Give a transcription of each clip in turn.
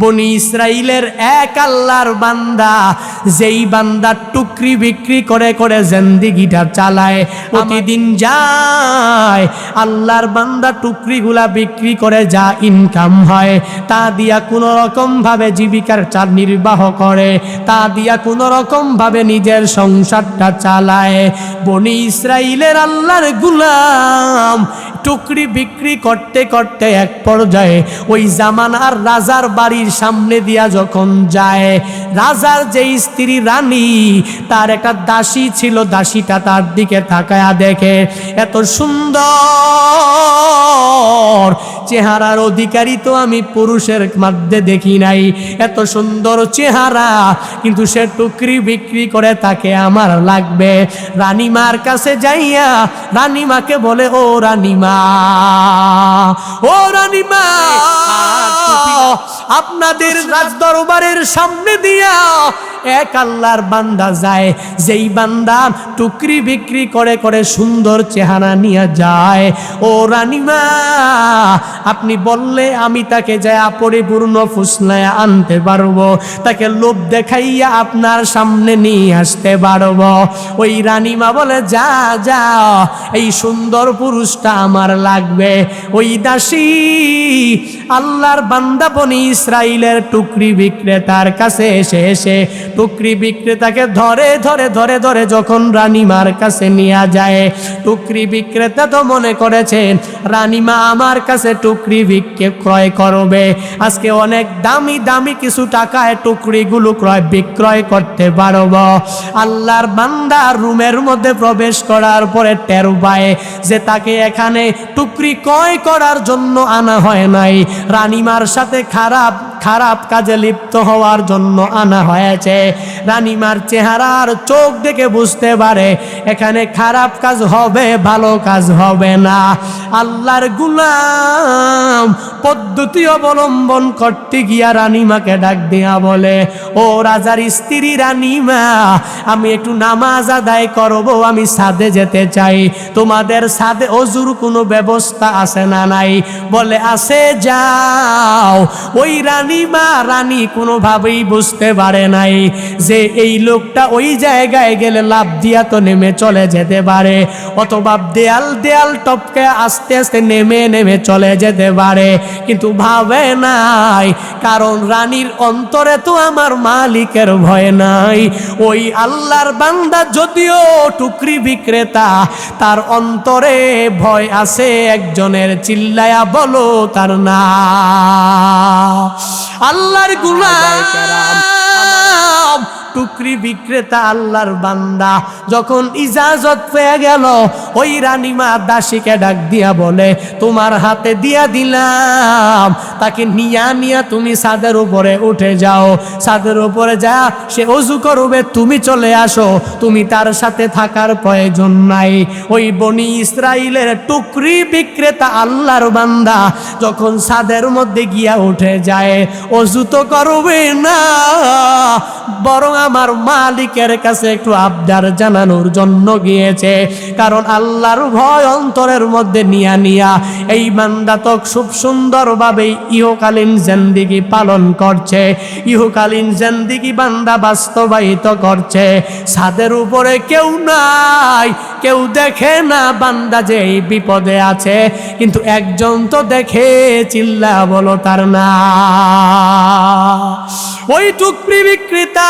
বনি ইসরাইলের এক আল্লাহর বান্দা, যেই বান্দা টুকরি বিক্রি করে করে জিন্দেগিটা চালায়, প্রতিদিন যায় আল্লাহর বান্দা টুকরিগুলা বিক্রি করে যা ইনকাম হয় তা দিয়া কোনো রকম ভাবে জীবিকার নির্বাহ করে, তা দিয়া কোনো রকম ভাবে নিজের সংসারটা চালায়। বনি ইসরাইলের আল্লাহর গোলাম টুকরি বিক্রি করতে করতে এক পর্যায়ে ওই জামানার রাজার বাড়ির সামনে দিয়া যখন যায়, রাজার যে স্ত্রী রানী, তার একটা দাসী ছিল, দাসীটা তার দিকে তাকায়া দেখে এত সুন্দর চেহারার অধিকারী তো আমি পুরুষের মধ্যে দেখি নাই, এত সুন্দর চেহারা, কিন্তু সে টুকরি বিক্রি করে, তাকে আমার লাগবে। রানীমার কাছে যাইয়া রানীমাকে বলে, ও রানীমা, ও রানীমা, আপনাদের রাজদরবারের সামনে দিয়া এক আল্লাহর বান্দা যায়, যেই বান্দা টুকরি বিক্রি করে করে সুন্দর চেহারা নিয়ে যায়। ও রানীমা, আপনি বললে আমি তাকে যায় পরিপূর্ণ ফুসলায় আনতে পারবো, তাকে লোভ দেখাইয়া আপনার সামনে নিয়ে আসতে পারবো। ওই রানীমা বলে, যা যা, এই সুন্দর পুরুষটা আমার লাগবে। ওই দাসী আল্লাহর বান্দা বনি ইসরাইলের টুকরি বিক্রেতার কাছে এসে টুকরি বিক্রেতাকে ধরে ধরে ধরে ধরে যখন রানীমার কাছে নিয়ে যায়, টুকরি বিক্রেতা তো মনে করেছেন রানীমা আমার কাছে টুকরি ক্রয় করবে, আজকে অনেক দামি দামি কিছু টাকায় টুকরিগুলো বিক্রয় করতে পারব। আল্লাহর বান্দা রুমের মধ্যে প্রবেশ করার পরে টের পায় যে তাকে এখানে টুকরি ক্রয় করার জন্য আনা হয় নাই, রানীমার সাথে খারাপ খারাপ কাজে লিপ্ত হওয়ার জন্য আনা হয়েছে। রানীমার চেহারার চোখ দেখে বুঝতে পারে এখানে খারাপ কাজ হবে, ভালো কাজ হবে না। আল্লাহর গোলাম পদ্ধতি অবলম্বন করতে গিয়া রানীমাকে ডাক দিয়া বলে, ও রাজার স্ত্রী রানীমা, আমি একটু নামাজ আদায় করব, আমি ছাদে যেতে চাই, তোমাদের ছাদে অজুর কোনো ব্যবস্থা আছে না নাই? বলে, আছে, যাও। ওই রানী কোনোভাবেই বুঝতে পারে নাই যে এই লোকটা ওই জায়গায় গেলে লাফ দিয়া তো নেমে চলে যেতে পারে, অথবা দেয়াল টপকে আস্তে আস্তে নেমে নেমে চলে যেতে পারে, কিন্তু ভাবে নাই কারণ রানীর অন্তরে তো আমার মালিকের ভয় নাই। ওই আল্লাহর বান্দা যদিও টুকরি বিক্রেতা, তার অন্তরে ভয় আছে একজনের, চিল্লায়া বলো তার নাম। আল্লাহর গোলাম টুকরি বিক্রেতা আল্লাহর বান্দা যখন ইজাজত পেয়ে গেল, ওই রানীমা দাসীকে ডাক দিয়া বলে, তোমার হাতে দিয়া দিলাম, তাকে নিয়া তুমি ছাদের উপরে উঠে যাও, ছাদের উপরে যা সে ওযু করবে, তুমি চলে আসো, তুমি তার সাথে থাকার প্রয়োজন নাই। ওই বনি ইসরাইলের টুকরি বিক্রেতা আল্লাহর বান্দা যখন ছাদের মধ্যে গিয়া উঠে যায়, ওযু তো করবে না, বরং আমার মালিকের কাছে একটু আবদার জানানোর জন্য গিয়েছে। কারণ আল্লাহর ভয় অন্তরের মধ্যে নিয়া এই বান্দা তো খুব সুন্দরভাবে ইহকালীন জিন্দেগি পালন করছে, ইহকালীন জিন্দেগি বান্দা বাস্তবায়িত করছে। ছাদের উপরে কেউ নাই, কেউ দেখে না বান্দা যে এই বিপদে আছে, কিন্তু একজন তো দেখে, চিল্লা বলো তার না। ওই টুকরি বিক্রেতা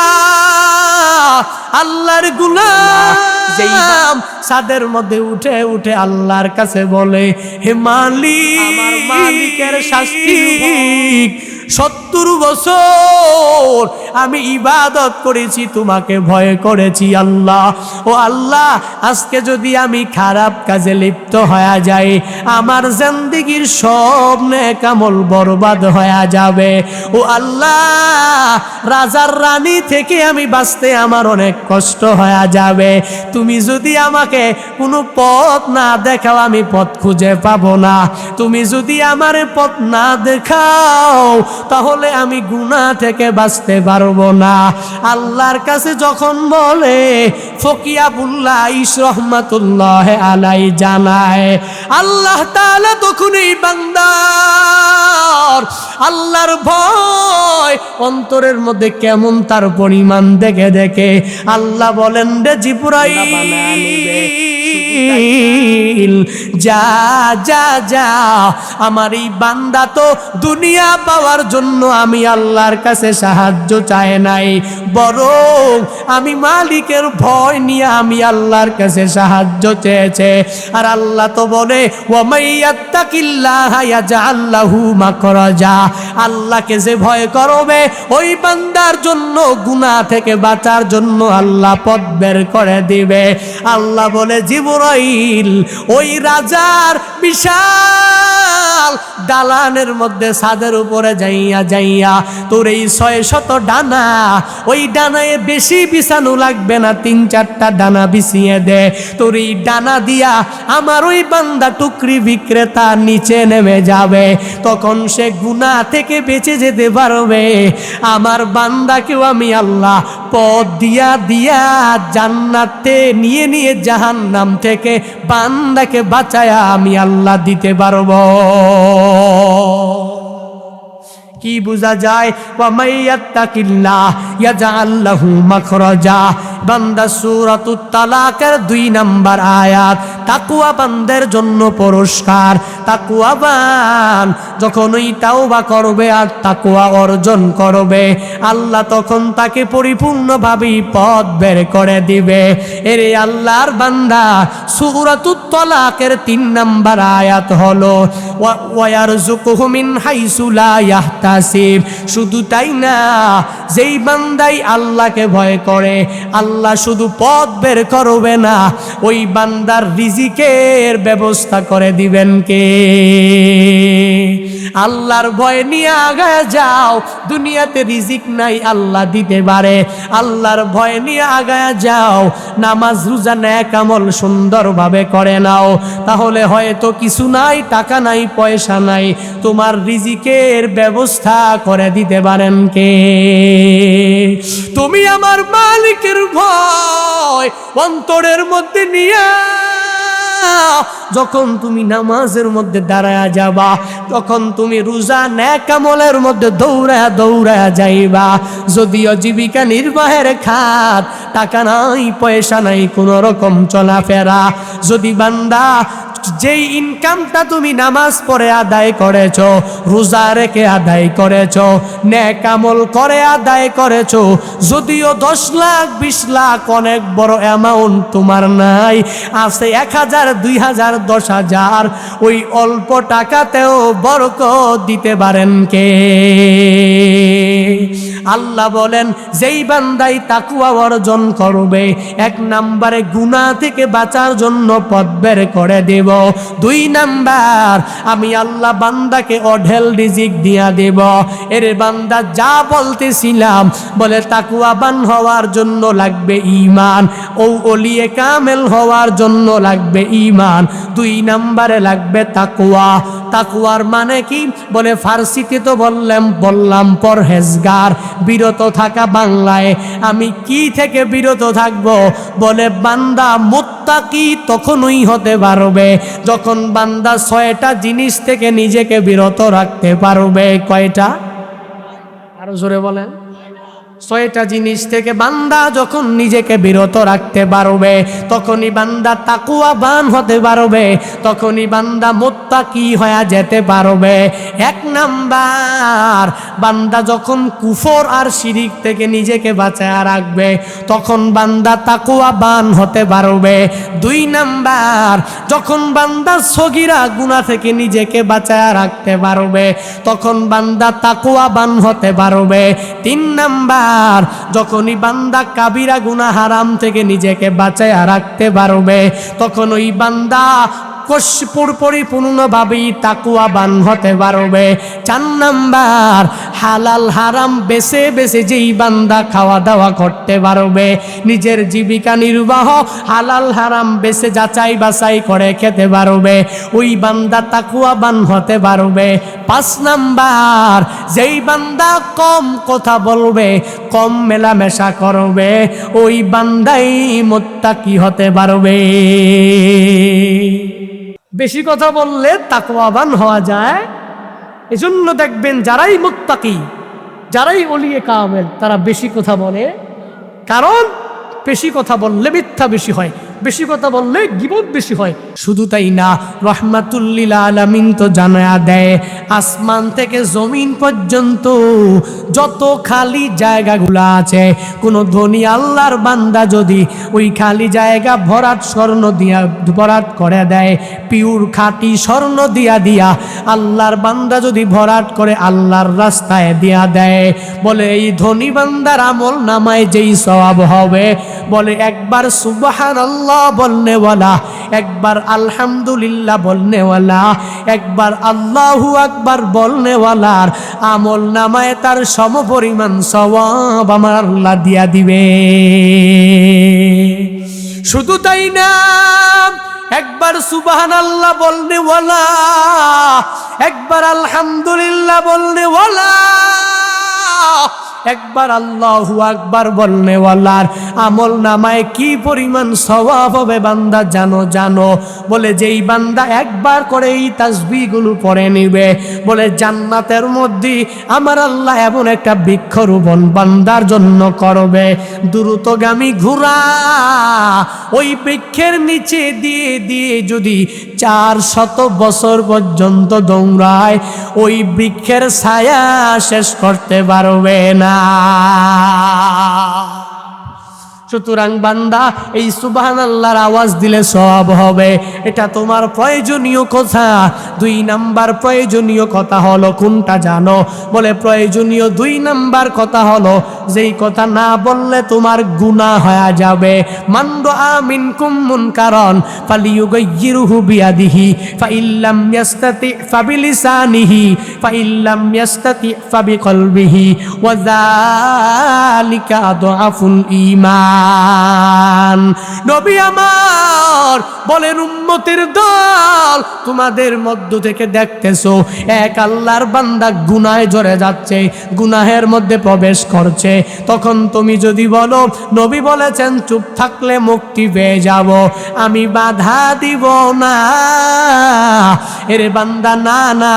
আল্লাহর গোলাম ছাদের মধ্যে উঠে উঠে আল্লাহর কাছে বলে, হে মালিক, আমার মালিকের শাস্তি, 70 বছর আমি ইবাদত করেছি, তোমাকে ভয় করেছি আল্লাহ। ও আল্লাহ, আজকে যদি আমি খারাপ কাজে লিপ্ত হয়ে যাই, আমার জিন্দেগির সব নেক আমল বরবাদ হয়ে যাবে। ও আল্লাহ, রাজার রানী থেকে আমি বাঁচতে আমার অনেক কষ্ট হয়ে যাবে, তুমি যদি আমাকে কোনো পথ না দেখাও আমি পথ খুঁজে পাবো না, তুমি যদি আমার পথ না দেখাও তাহলে আমি গুনাহ থেকে বাঁচতে পারবো না। আল্লাহর কাছে যখন বলে, ফকিয়াবুল্লাহ ইস রহমাতুল্লাহ আলাই জানায়, আল্লাহ তাআলা তখন এই বান্দার আল্লাহর ভয় অন্তরের মধ্যে কেমন তার পরিমাণ দেখে দেখে আল্লাহ বলেন রে জিবরাইল যা যা যা, আমার এই বান্দা তো দুনিয়া পাওয়ার জন্য আমি আল্লাহর কাছে সাহায্য চায় নাই, বরং আমি মালিকের ভয় নিয়ে আমি আল্লাহর কাছে সাহায্য চেয়েছে। আর আল্লাহ তো বলে ওয়ামাইয়াত্তাকিল্লাহা ইয়াজআল লাহু মাখরাজা, আল্লাহকে যে ভয় করবে ওই বান্দার জন্য গুনাহ থেকে বাঁচার জন্য আল্লাহ পথ বের করে দিবে। আল্লাহ বলে জিবরাইল ওই রাজার বিশাল দালানের মধ্যে ছাদের উপরে যাইয়া যাইয়া তোর এই 600 ডানা, ওই ডানায় বেশি বিছানো লাগবে না, 3-4টা ডানা বিছিয়ে দে, তোর এই ডানা দিয়া আমার ওই বান্দা টুকরি বিক্রেতা নিচে নেমে যাবে, তখন সে গুনাহ থেকে বেঁচে যেতে পারবে। আমার বান্দাকেও আমি আল্লাহ পথ দিয়া দিয়া জান্নাতে নিয়ে নিয়ে জাহান্নাম থেকে বান্দাকে বাঁচায়া আমি আল্লাহ দিতে পারবো। কি বোঝা যায়? ওয়ামাইয়াত্তাকিল্লাহ ইয়াজআল লাহু মাখরাজা। বান্দা সূরাতুত তালাকের 2 নম্বর আয়াত। তাকওয়া বান্দার জন্য পুরস্কার। তাকওয়াবান যখন ওই তাওবা করবে আর তাকওয়া অর্জন করবে, আল্লাহ তখন তাকে পরিপূর্ণভাবে পথ বের করে দিবে। এরে আল্লাহর বান্দা, সূরাতুত তালাকের 3 নম্বর আয়াত হলো ওয়ায়ারযুকুহু মিন হাইসু লা ইয়াহতাসিব। শুধু তাই না, যেই বান্দাই আল্লাহকে ভয় করে আল্লাহ শুধু পথ বের করবে না, ওই বান্দার রিজিকের ব্যবস্থা করে দিবেন কে? আল্লাহর ভয় নিয়ে আগায় যাও, দুনিয়াতে রিজিক নাই আল্লাহ দিতে পারে। আল্লাহর ভয় নিয়ে আগায় যাও, নামাজ রোজা নেক আমল সুন্দরভাবে করে নাও, তাহলে হয়তো কিছু নাই, টাকা নাই, পয়সা নাই, তোমার রিজিকের ব্যবস্থা করে দিতে পারেন কে? তুমি আমার মালিকের ভয় অন্তরের মধ্যে নিয়ে যখন তুমি নামাজের মধ্যে দাঁড়ায়া যাবা, যখন তুমি রোজা নেক আমলের মধ্যে দৌড়ায়া দৌড়ায়া যাইবা, যদিও জীবিকা নির্বাহের খাত, টাকা নাই, পয়সা নাই, কোনো রকম চলাফেরা, যদি বান্দা যেই ইনকামটা তুমি নামাজ পড়ে আদায় করেছো, রোজা রেখে আদায় করেছো, নেক আমল করে আদায় করেছো, যদিও 10 লাখ 20 লাখ অনেক বড় অ্যামাউন্ট তোমার নাই, আছে 1000 2000 10,000, ওই অল্প টাকাতেও বরকত দিতে পারেন কে? আল্লাহ বলেন যেই বান্দাই তাকওয়া অর্জন করবে, 1 নম্বরে গুনাহ থেকে বাঁচার জন্য পথ বের করে দেব, 2 নাম্বার আমি আল্লাহ বান্দাকে অঢেল রিজিক দিয়া দেব। এর বান্দা যা বলতেছিলাম, বলে তাকওয়াবান হওয়ার জন্য লাগবে ঈমান, ও ওলিয়ে কামেল হওয়ার জন্য লাগবে ঈমান, 2 নম্বরে লাগবে তাকওয়া। তাকওয়ার মানে কি? বলে ফার্সিতে তো বললাম পরহেজগার, বিরত থাকা। বাংলায় আমি কি থেকে বিরত থাকব? বলে বান্দা মুত্তাকি তখনই হতে পারবে যখন বান্দা 6টা জিনিস থেকে নিজেকে বিরত রাখতে পারবে। কয়টা? আরো জোরে বলেন। 6টা জিনিস থেকে বান্দা যখন নিজেকে বিরত রাখতে পারবে, তখনই বান্দা তাকওয়াবান হতে পারবে, তখনই বান্দা মুত্তাকি হয়ে যেতে পারবে। 1 নাম্বার, বান্দা যখন কুফর আর শিরিক থেকে নিজেকে বাঁচায় রাখবে, তখন বান্দা তাকওয়াবান হতে পারবে। 2 নাম্বার, যখন বান্দা সগীরা গুনাহ থেকে নিজেকে বাঁচায় রাখতে পারবে, তখন বান্দা তাকওয়াবান হতে পারবে। 3 নাম্বার, যখনই বান্দা কাবিরা গুনাহ হারাম থেকে নিজেকে বাঁচায়া রাখতে পারবে, তখন ওই বান্দা পরিপূর্ণভাবে তাকওয়াবান হতে পারবে। 4 নাম্বার, হালাল হারাম বেছে বেছে যেই বান্দা খাওয়া দাওয়া করতে পারবে, নিজের জীবিকা নির্বাহ হালাল হারাম বেছে যাচাই বাছাই করে খেতে পারবে, ওই বান্দা তাকওয়াবান হতে পারবে। 5 নাম্বার, যেই বান্দা কম কথা বলবে, কম মেলামেশা করবে, ওই বান্দাই মুত্তাকি হতে পারবে। বেশি কথা বললে তাকওয়াবান হওয়া যায়। এজন্য দেখবেন যারাই মুত্তাকি, যারাই ওলিয়ে কামেল তারা বেশি কথা বলে, কারণ বেশি কথা বললে মিথ্যা বেশি হয়, বেশি কথা বললে গীবত বেশি হয়। শুধু তাই না, রহমাতুল লিল আলামিন তো জানায়া দেয় আসমান থেকে জমিন পর্যন্ত যত খালি জায়গাগুলো আছে, কোনো ধনী আল্লাহর বান্দা যদি ওই খালি জায়গা ভরাট স্বর্ণ দিয়া ভরাট করে দেয়, পিওর খাঁটি স্বর্ণ দিয়া দিয়া আল্লাহর বান্দা যদি ভরাট করে আল্লাহর রাস্তায় দিয়া দেয়, বলে এই ধনী বান্দার আমল নামায় যেই সওয়াব হবে, বলে একবার সুবহানাল্লাহ বলনে ওয়ালা, একবার আলহামদুলিল্লাহ বলনে ওয়ালা, একবার আল্লাহু আকবার বলনে ওয়ালার আমল নামায় তার সমপরিমাণ সওয়াব আমার আল্লাহ দিয়া দিবে। শুধু তাই না, একবার সুবহানাল্লাহ বলনে ওয়ালা, একবার আলহামদুলিল্লাহ বলনে ওয়ালা, একবার আল্লাহু আকবার বলনে ওয়ালার আমল নামায় কি পরিমাণ সওয়াব হবে বান্দা জানো? জানো? বলে যেই বান্দা একবার করে এই তাসবিহগুলো পড়ে নিবে, বলে জান্নাতের মধ্যে আমার আল্লাহ এমন একটা বৃক্ষরোপণ বান্দার জন্য করবে, দ্রুতগামী ঘোড়া ওই বৃক্ষের নিচে দিয়ে দিয়ে যদি 400 বছর পর্যন্ত দৌড়ায়, ওই বৃক্ষের ছায়া শেষ করতে পারবে না। সুতরাং বান্দা এই সুবহানাল্লাহর আওয়াজ দিলে সওয়াব হবে, এটা তোমার প্রয়োজনীয় কথা। 2 নাম্বার প্রয়োজনীয় কথা হলো কোনটা জানো? বলে প্রয়োজনীয় 2 নাম্বার কথা হলো যেই কথা না বললে তোমার গুনাহ হয়ে যাবে। মান রাআ মিনকুম মুনকারান ফালিয়ুগাইয়িরহু বিয়াদিহি ফাইল্লাম ইয়াস্তাতি ফাবিলিসানিহি ফাইল্লাম ইয়াস্তাতি ফাবিকলবিহি ওয়া যালিকা আদআফুল ঈমান। নবী আমার বলেন, উম্মতের দল তোমাদের মধ্য থেকে দেখতেছো এক আল্লাহর বান্দা গুনাহে জড়ে যাচ্ছে, গুনাহের মধ্যে প্রবেশ করছে, তখন তুমি যদি বলো নবী বলেছেন চুপ থাকলে মুক্তি পেয়ে যাব, আমি বাধা দিব না। এরে বান্দা, না না,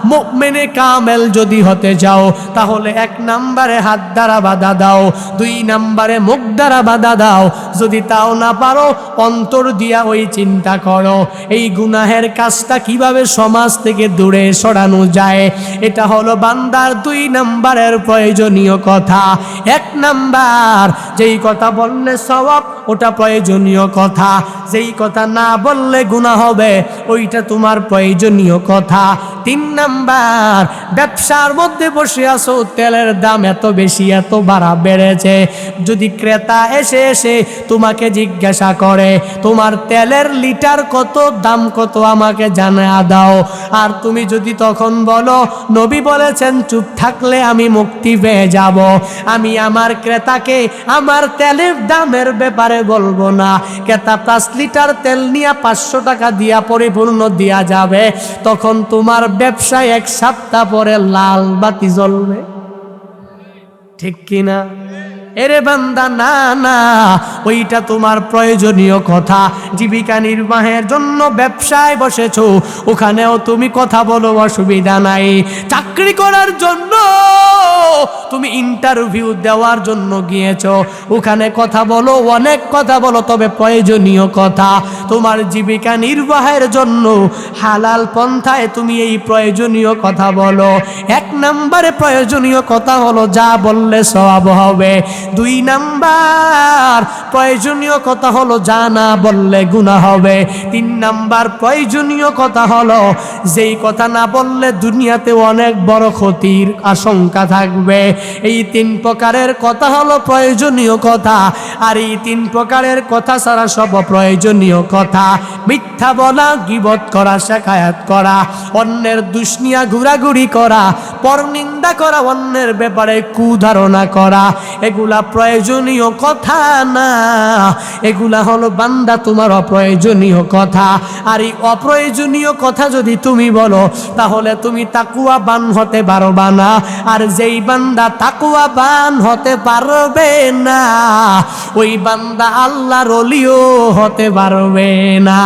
মুমিনে কামেল যদি হতে যাও তাহলে 1 নম্বরে হাত দ্বারা বাধা দাও, 2 নম্বরে মুখ দ্বারা বাধা দাও। যদি তাও না পারো অন্তর দিয়া ওই চিন্তা করো এই গুনাহের কাজটা কিভাবে সমাজ থেকে দূরে সরানো যায়। এটা হলো বান্দার 2 নম্বরের প্রয়োজনীয় কথা। 1 নাম্বার যেই কথা বললে সওয়াব ওটা প্রয়োজনীয় কথা, যেই কথা না বললে গুনাহ হবে ওইটা তোমার প্রয়োজনীয় কথা। 3 নাম্বার, ব্যবসার মধ্যে বসে আছো, তেলের দাম এত বেশি, এত বাড়া বেড়েছে, যদি ক্রেতা এসে এসে তোমাকে জিজ্ঞাসা করে তোমার তেলের লিটার কত, দাম কত, আমাকে জানা দাও, আর তুমি যদি তখন বলো নবী বলেছেন চুপ থাকলে আমি মুক্তি পেয়ে যাব, আমি আমার ক্রেতাকে আমার তেলের দামের ব্যাপারে বলবো না, ক্রেতা 5 লিটার তেল নিয়ে 500 টাকা দিয়া পরিপূর্ণ দিয়া যাবে, তখন তোমার ব্যবসায় 1 সপ্তাহ পরে লাল বাতি জ্বলবে, ঠিক কিনা? এরে বান্দা, না না, ওইটা তোমার প্রয়োজনীয় কথা। জীবিকা নির্বাহের জন্য ব্যবসায় বসেছো, ওখানেও তুমি কথা বলো, অসুবিধা নাই। চাকরি করার জন্য তুমি ইন্টারভিউ দেওয়ার জন্য গিয়েছো, ওখানে কথা বলো, অনেক কথা বলো, তবে প্রয়োজনীয় কথা। তোমার জীবিকা নির্বাহের জন্য হালাল পন্থায় তুমি এই প্রয়োজনীয় কথা বলো। 1 নম্বরে প্রয়োজনীয় কথা হলো যা বললে সওয়াব হবে। 2 নাম্বার প্রয়োজনীয় কথা হলো যা না বললে গুনাহ হবে। 3 নাম্বার প্রয়োজনীয় কথা হলো যেই কথা না বললে দুনিয়াতে অনেক বড় ক্ষতির আশঙ্কা থাকবে। এই 3 প্রকারের কথা হলো প্রয়োজনীয় কথা, আর এই 3 প্রকারের কথা ছাড়া সব প্রয়োজনীয় কথা। মিথ্যা বলা, গীবত করা, শিকায়াত করা, অন্যের দুশনিয়া ঘোরাঘুরি করা, পরনিন্দা করা, অন্যের ব্যাপারে কুধারণা করা, এগুলা প্রয়োজনীয় কথা না, এগুলা হলো বান্দা তোমার অপ্রয়োজনীয় কথা। আর এই অপ্রয়োজনীয় কথা যদি তুমি বলো তাহলে তুমি তাকওয়াবান হতে পারবা না, আর যেই বান্দা তাকওয়াবান হতে পারবে না ওই বান্দা আল্লাহর ওলিও হতে পারবে না।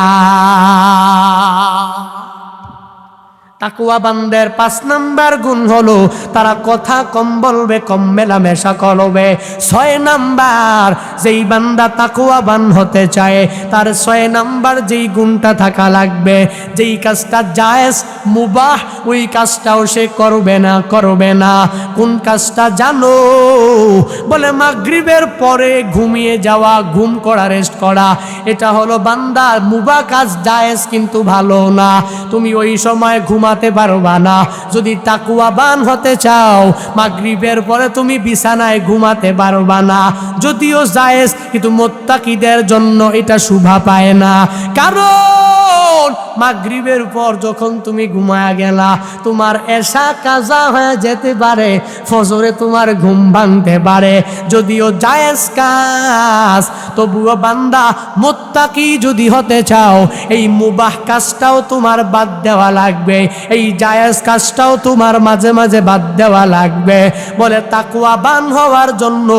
তাকওয়াবানদের 5 নাম্বার গুণ হলো তারা কথা কম বলবে, কম মেলামেশা করবে। 6 নাম্বার, যেই বান্দা তাকওয়াবান হতে চায় তার 6 নাম্বার যেই গুণটা থাকা লাগবে, যেই কাজটা জায়েজ মুবাহ ওই কাজটাও সে করবে না। কোন কাজটা জানো? বলে মাগরিবের পরে ঘুমিয়ে যাওয়া, ঘুম করা, রেস্ট করা, এটা হলো বান্দা মুবাহ কাজ, জায়েজ কিন্তু ভালো না। তুমি ওই সময় ঘুমাতে পারবা না। যদি তাকওয়াবান হতে চাও মাগরিবের পরে তুমি বিছানায় ঘুমাতে পারবা না। যদিও জায়েজ কিন্তু মুত্তাকিদের জন্য এটা শোভা পায় না। কারণ মাগরিবের পর যখন তুমি ঘুমায়া গেলা তোমার এশা কাজা হয়ে যেতে পারে, ফজরে তোমার ঘুম ভাঙতে পারে। যদিও জায়েজ কাজ, তবুও বান্দা মুত্তাকি যদি হতে চাও এই মুবাহ কাজটাও তোমার বাদ দেওয়া লাগবে, এই জায়েজ কাজটাও তোমার মাঝে মাঝে বাদ দেওয়া লাগবে। বলে তাকওয়াবান হওয়ার জন্য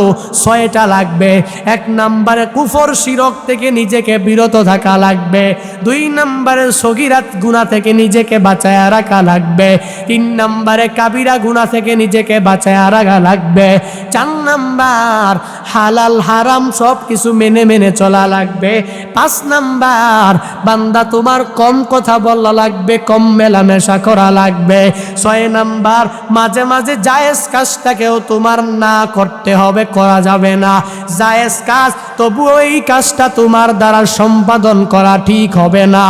6টা লাগবে। 1 নম্বরে কুফর শিরক থেকে নিজেকে বিরত থাকা লাগবে। 2 নম্বরে সগীরাত গুনাহ থেকে নিজেকে বাঁচায় রাখা লাগবে। 3 নম্বরে কাবিরা গুনাহ থেকে নিজেকে বাঁচায় রাখা লাগবে। 4 নাম্বার হালাল হারাম সব কিছু মেনে চলা লাগবে। 5 নাম্বার বান্দা তোমার কম কথা বলা লাগবে, কম মেলামেশা করা লাগবে। 6 নাম্বার মাঝে মাঝে জায়েজ কাজটাকেও তোমার না করতে হবে, করা যাবে না। জায়েজ কাজ তবুও এই কাজটা তোমার দ্বারা সম্পাদন করা ঠিক হবে না।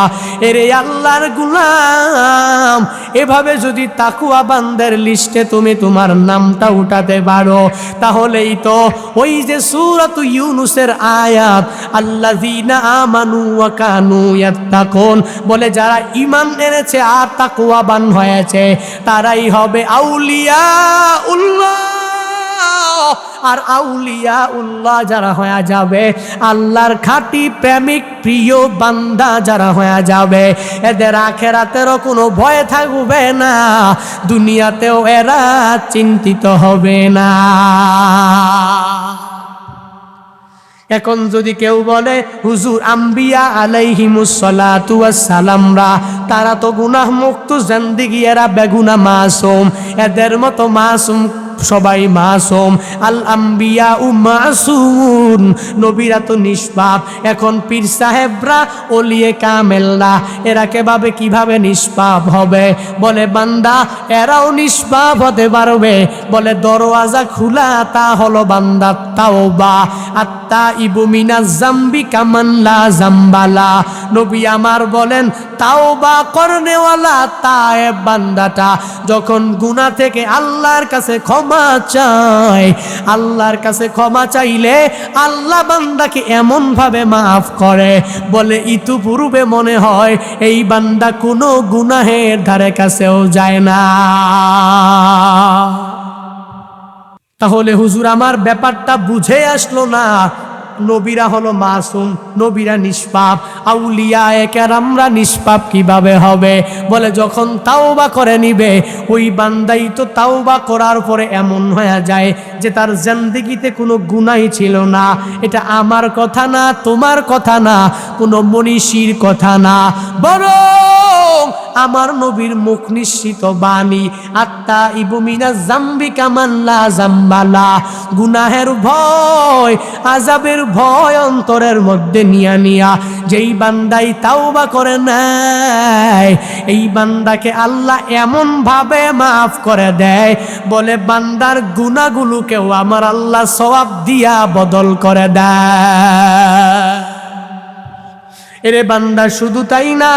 এরে আল্লাহর গোলাম, এভাবে যদি তাকওয়াবানদের লিস্টে তুমি তোমার নামটা উঠাতে পারো তাহলেই তো ওই যে সূরাত ইউনূসের আয়াত আল্লাযীনা আমানু ওয়া কানু ইয়াত্তাকুন, বলে যারা ঈমান এনেছে আর তাকওয়াবান হয়েছে তারাই হবে আউলিয়াউল্লাহ। আর আউলিয়াউল্লাহ যারা হয়ে যাবে, আল্লাহর খাঁটি প্রেমিক প্রিয় বান্দা যারা হয়ে যাবে, এদের আখিরাতেরও কোনো ভয় থাকবে না, দুনিয়াতেও এরা চিন্তিত হবে না। এখন যদি কেউ বলে হুজুর আম্বিয়া আলাইহিমুস সালাতু ওয়াস সালামরা তারা তো গুনাহ মুক্ত জিন্দেগি, এরা বেগুনাহ মাসুম, এদের মতো মাসুম সবাই মাসুম। আল আম্বিয়া উ মাসুম, নবীরা তো নিষ্পাপ। এখন পীর সাহেবরা ওলিয়ে কামেলরা এরা কিভাবে নিষ্পাপ হবে? বলে বান্দা এরাও নিষ্পাপ হতে পারবে। বলে দরওয়াজা খোলা, তা হলো বান্দা তাওবা। আত্তাইবু মিনাজ জামবি কামান লা জামবালা। নবী আমার বলেন তাওবা করনেওয়ালা তায়েব বান্দাটা যখন গুনাহ থেকে আল্লাহর কাছে ক্ষমা চায়, আল্লাহর কাছে ক্ষমা চাইলে আল্লাহ বান্দাকে এমন ভাবে মাফ করে, বলে ইতিপূর্বে মনে হয় এই বান্দা কোনো গুনাহের ধারে কাছেও যায় না। তাহলে হুজুর আমার ব্যাপারটা বুঝে আসলো না। নবীরা হলো মাসুম, নবীরা নিষ্পাপ, আউলিয়ায়ে কেরামরা নিষ্পাপ কিভাবে হবে? বলে যখন তাওবা করে নিবে ওই বান্দাই তো তাওবা করার পরে এমন হয়ে যায় যে তার জিন্দেগিতে কোনো গুনাহই ছিল না। এটা আমার কথা না, তোমার কথা না, কোনো মনীষীর কথা না, বরং আমার নবীর মুখ নিঃসৃত বাণী আত্তাইবু মিনাজ জামবি কামান লা জামবালা। গুনাহের ভয়, আযাবের ভয় অন্তরের মধ্যে নিয়া যেই বান্দাই তাওবা করে নেয় এই বান্দাকে আল্লাহ এমন ভাবে মাফ করে দেয়, বলে বান্দার গুনাহগুলোকেও আমার আল্লাহ সওয়াব দিয়া বদল করে দেয়। এরে বান্দা শুধু তাই না,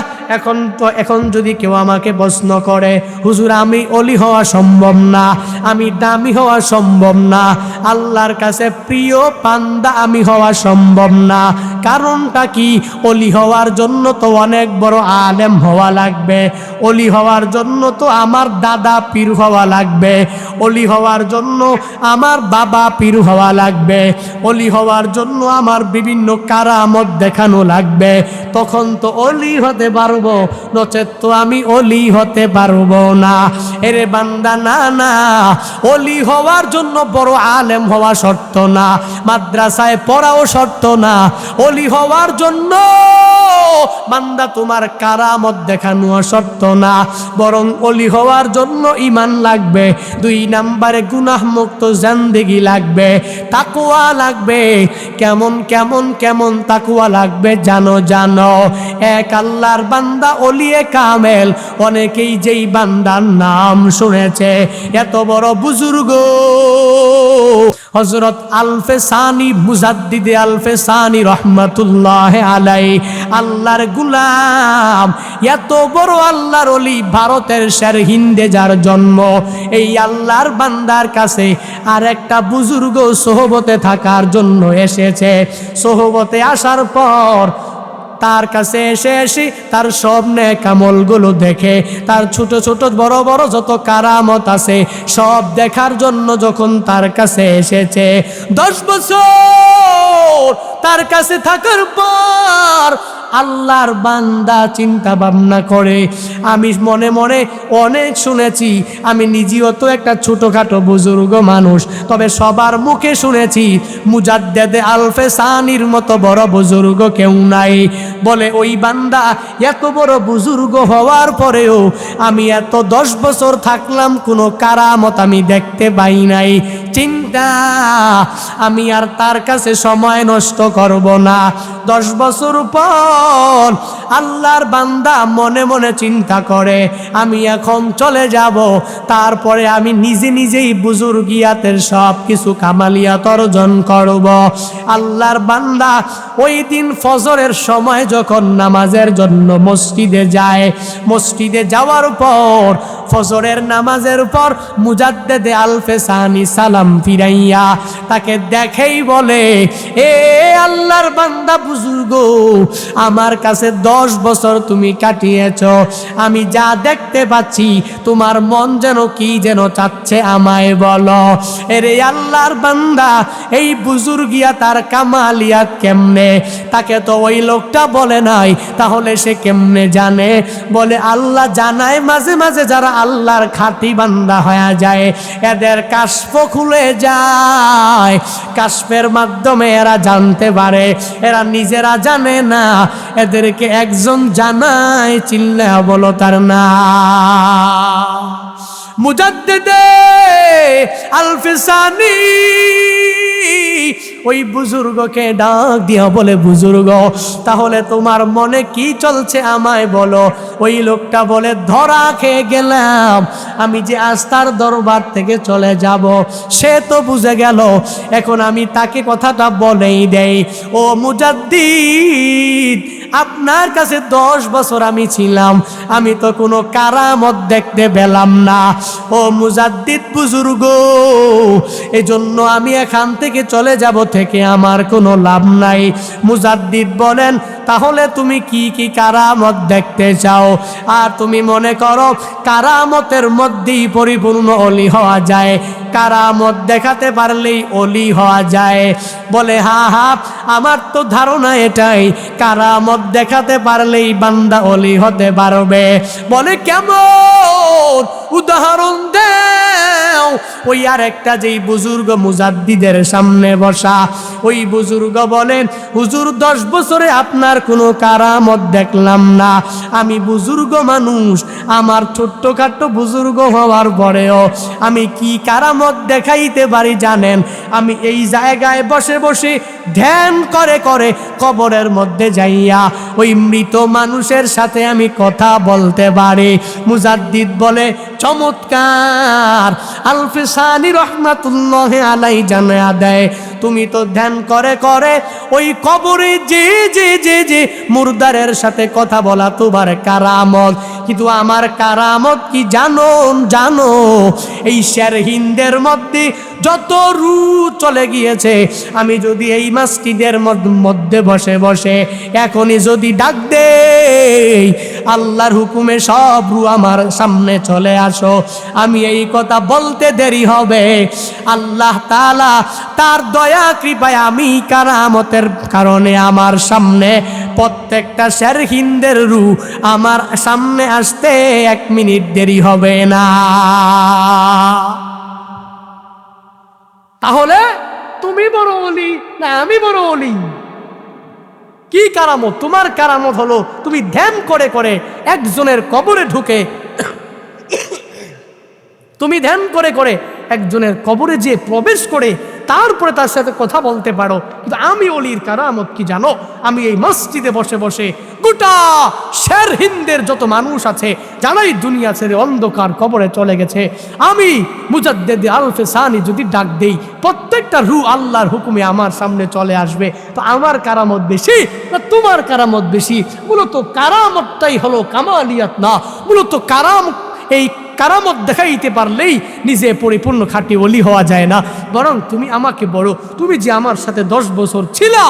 এখন যদি কেউ আমাকে প্রশ্ন করে হুজুর আমি অলি হওয়া সম্ভব না, আমি দামি হওয়া সম্ভব না, আল্লাহর কাছে প্রিয় বান্দা আমি হওয়া সম্ভব না, কারণটা কি? অলি হওয়ার জন্য তো অনেক বড় আলেম হওয়া লাগবে, অলি হওয়ার জন্য তো আমার দাদা পীর হওয়া লাগবে, অলি হওয়ার জন্য আমার বাবা পীর হওয়া লাগবে, অলি হওয়ার জন্য আমার বিভিন্ন কারামত দেখানো লাগবে, তখন তো অলি হতে পারবো, নচেত তো আমি অলি হতে পারবো না। এরে বান্দা না না, অলি হওয়ার জন্য বড় আলেম হওয়া শর্ত না, মাদ্রাসায় পড়াও শর্ত না, অলি হওয়ার জন্য বান্দা তোমার কারামত দেখানো শর্ত না, বরং ওলি হওয়ার জন্য ঈমান লাগবে, 2 নম্বরে গুনাহ মুক্ত জিন্দেগি লাগবে, তাকওয়া লাগবে। কেমন কেমন কেমন তাকওয়া লাগবে জানো? এক আল্লাহর বান্দা ওলিয়ে কামেল, অনেকেই যেই বান্দার নাম শুনেছে, এত বড় বুজুর্গ হযরত আলফে সানি মুজাদ্দিদে আলফে সানি রহমাতুল্লাহ আলাইহি, আল্লাহর গোলাম, এত বড় আল্লাহর ওলি, ভারতের হিন্দে যার জন্ম, এই আল্লাহর বান্দার কাছে আর একটা বুজুর্গ সোহবতে থাকার জন্য এসেছে। সোহবতে আসার পর তার কাছে এসে তার সব নেক আমলগুলো দেখে, তার ছোট ছোট বড় বড় যত কারামত আছে সব দেখার জন্য যখন তার কাছে এসেছে, 10 বছর তার কাছে থাকার পর আল্লাহর বান্দা চিন্তা ভাবনা করে, আমি মনে মনে অনেক শুনেছি, আমি নিজেও তো একটা ছোটখাটো বুজুর্গ মানুষ, তবে সবার মুখে শুনেছি মুজাদ্দেদে আলফে সানির মতো বড় বুজুর্গ কেউ নাই। বলে ওই বান্দা এত বড় বুজুর্গ হওয়ার পরেও আমি এত 10 বছর থাকলাম, কোনো কারামত আমি দেখতে পাই নাই। চিন্তা, আমি আর তার কাছে সময় নষ্ট করব না। 10 বছর পর আল্লাহর বান্দা মনে মনে চিন্তা করে, আমি এখন চলে যাব, তারপরে আমি নিজে নিজেই বুজুর্গিয়াতের সব কিছু কামালিয়াত অর্জন করব। আল্লাহর বান্দা ওই দিন ফজরের সময় যখন নামাজের জন্য মসজিদে যায়, মসজিদে যাওয়ার পর ফজরের নামাজের পর মুজাদ্দেদে আলফে সানি সালাম ফিরাইয়া তাকে দেখেই বলে, এ আল্লাহর বান্দা বুজুর্গ, আমার কাছে 10 বছর তুমি কাটিয়েছ, আমি যা দেখতে পাচ্ছি তোমার মন যেন কি যেন চাচ্ছে, আমায় বলো। এরে আল্লাহর বান্দা, এই বুজুর্গিয়া তার কামালিয়াত কেমনে? তাকে তো ওই লোকটা বলে নাই, তাহলে সে কেমনে জানে? বলে আল্লাহ জানায় মাঝে মাঝে যারা আল্লাহর খাঁটি বান্দা হয়ে যায় এদের কাশফ খুলে যায়, কাশফের মাধ্যমে এরা জানতে পারে, এরা নিজেরা জানে না, এদেরকে একজন জানায়, চিল্লা বলো তার নাম মুজাদ্দেদে আলফে সানি। ওই বুজুর্গকে ডাক দিয়া বলে, বুজুর্গ, তাহলে তোমার মনে কি চলছে আমায় বলো। ওই লোকটা বলে, ধরা খেয়ে গেলাম, আমি যে আস্তার দরবার থেকে চলে যাব সে তো বুঝে গেল, এখন আমি তাকে কথাটা বলেই দেই। ও মুজাদ্দিদ, আপনার কাছে 10 বছর আমি ছিলাম, আমি তো কোনো কারামত দেখতে পেলাম না। ও মুজাদ্দিদ বুজুর্গ, এজন্য আমি এখান থেকে চলে যাব, থেকে আমার কোনো লাভ নাই। মুজাদ্দিদ বলেন, তাহলে তুমি কি কি কারামত দেখতে চাও? আর তুমি মনে করো কারামতের মধ্যেই পরিপূর্ণ ওলি হওয়া যায়, কারামত দেখাতে পারলেই ওলি হওয়া যায়? বলে, হ্যাঁ হ্যাঁ, আমার তো ধারণা এটাই, কারামত দেখাতে পারলেই বান্দা ওলি হতে পারবে। বলে, কেমন? উদাহরণ দেও। ওই আর একটা যেই বুজুর্গ মুজাদ্দিদের সামনে বসা, ওই বুজুর্গ বলেন, হুজুর 10 বছরে আপনার কোনো কারামত দেখলাম না, আমি বুজুর্গ মানুষ, আমার ছোট্টখাট্ট বুজুর্গ হওয়ার পরেও আমি কি কারামত দেখাইতে পারি জানেন? আমি এই জায়গায় বসে বসে ধ্যান করে করে কবরের মধ্যে যাইয়া ওই মৃত মানুষের সাথে আমি কথা বলতে পারি। মুজাদ্দিদ বলে, চমৎকার। আলফে সানি রহমাতুল্লাহ আলাইহি জানায়া দেয়, তুমি তো ধ্যান করে করে ওই কবরে যে যে যে যে মুর্দারের সাথে কথা বলা তোমার কারামত, কিন্তু আমার কারামত কি জানো? জানো, এই হিন্দের মধ্যে যত রু চলে গিয়েছে, আমি যদি এই মসজিদের মধ্যে বসে বসে এখনই যদি ডাক দেই, আল্লাহর হুকুমে সব রু আমার সামনে চলে আসো, আমি এই কথা বলতে দেরি হবে। আল্লাহ তাআলা তার দয়া কৃপায় আমি কারামতের কারণে আমার সামনে প্রত্যেকটা হিন্দের রু আমার সামনে আসতে 1 মিনিট দেরি হবে না। তাহলে তুমি বড় ওলি না আমি বড় ওলি? কি কারামত? তোমার কারামত হলো তুমি ধ্যান করে করে একজনের কবরে ঢুকে, তুমি ধ্যান করে করে একজনের কবরে যে প্রবেশ করে তারপরে তার সাথে কথা বলতে পারো। কিন্তু আমি অলির কারামত কি জানো? আমি এই মসজিদে বসে বসে গোটা শের হিন্দের যত মানুষ আছে যারাই দুনিয়া ছেড়ে অন্ধকার কবরে চলে গেছে, আমি মুজাদ্দেদ আলফে সানি যদি ডাক দেই, প্রত্যেকটা রূহ আল্লাহর হুকুমে আমার সামনে চলে আসবে। তো আমার কারামত বেশি না তোমার কারামত বেশি? মূলত কারামতটাই হলো কামালিয়াত না, মূলত এই কারামত দেখাইতে পারলেই নিজে পরিপূর্ণ খাঁটি ওলি হওয়া যায় না। বরং তুমি আমাকে বলো, তুমি যে আমার সাথে 10 বছর ছিলা,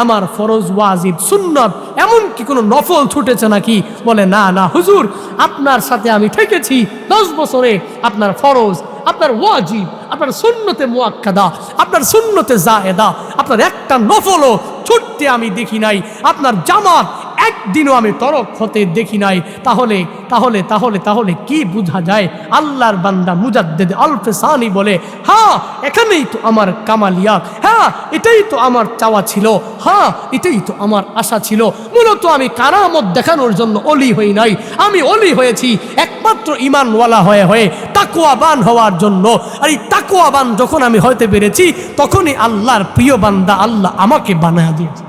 আমার ফরজ ওয়াজিব সুন্নত এমনকি কোনো নফল ছুটেছে নাকি? বলে না না হুজুর, আপনার সাথে আমি থেকেছি 10 বছরে। আপনার ফরজ, আপনার ওয়াজিব, আপনার সুন্নতে মুআক্কাদা, আপনার সুন্নতে জায়েদা, আপনার একটা নফলও ছুটতে আমি দেখি নাই। আপনার জামাত একদিনও আমি তরক হতে দেখি নাই। তাহলে তাহলে তাহলে তাহলে কি বোঝা যায়? আল্লাহর বান্দা মুজাদ্দেদ আলফে সানি বলে, হ্যাঁ এখানেই তো আমার কামালিয়াত, হ্যাঁ এটাই তো আমার চাওয়া ছিল, হ্যাঁ এটাই তো আমার আশা ছিল। মূলত আমি কারামত দেখানোর জন্য অলি হই নাই, আমি অলি হয়েছি একমাত্র ঈমানওয়ালা হয়ে হয়ে তাকওয়াবান হওয়ার জন্য। আর এই তাকওয়াবান যখন আমি হইতে পেরেছি, তখনই আল্লাহর প্রিয় বান্দা আল্লাহ আমাকে বানায়া দিয়েছে।